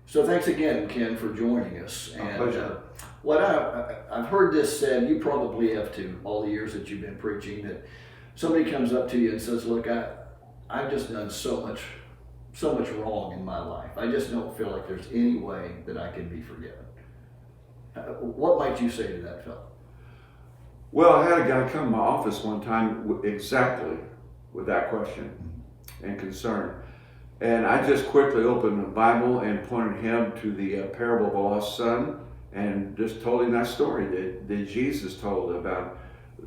So thanks again, Ken, for joining us. My And pleasure. what I've heard this said, you probably have too, all the years that you've been preaching, that somebody comes up to you and says, "Look, I've just done so much wrong in my life. I just don't feel like there's any way that I can be forgiven." What might you say to that fellow? Well, I had a guy come to my office one time exactly with that question and concern. And I just quickly opened the Bible and pointed him to the parable of the lost son and just told him that story that Jesus told about,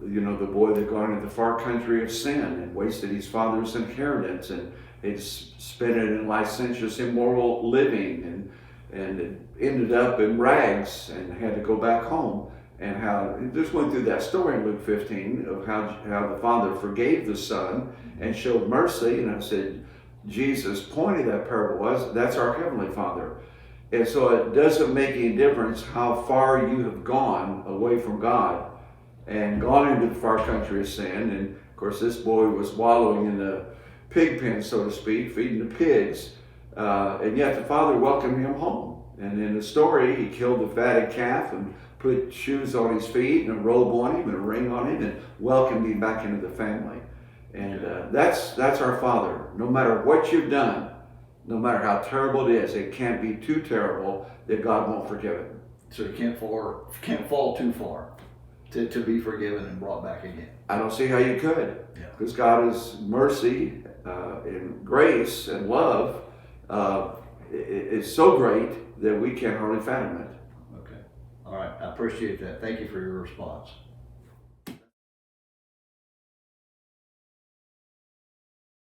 the boy that gone into the far country of sin and wasted his father's inheritance and he'd spent it in licentious, immoral living and it ended up in rags and had to go back home. And how just went through that story in Luke 15 of how the father forgave the son and showed mercy. And I said, Jesus' point of that parable was, that's our Heavenly Father. And so it doesn't make any difference how far you have gone away from God and gone into the far country of sin. And of course, this boy was wallowing in the pig pen, so to speak, feeding the pigs. And yet the father welcomed him home. And in the story, he killed the fatted calf and put shoes on his feet and a robe on him and a ring on him and welcomed him back into the family. And that's our Father. No matter what you've done, no matter how terrible it is, it can't be too terrible that God won't forgive it. So you can't fall too far to be forgiven and brought back again. I don't see how you could. Because God is mercy and grace and love is so great that we can't hardly fathom it. Okay. All right. I appreciate that. Thank you for your response.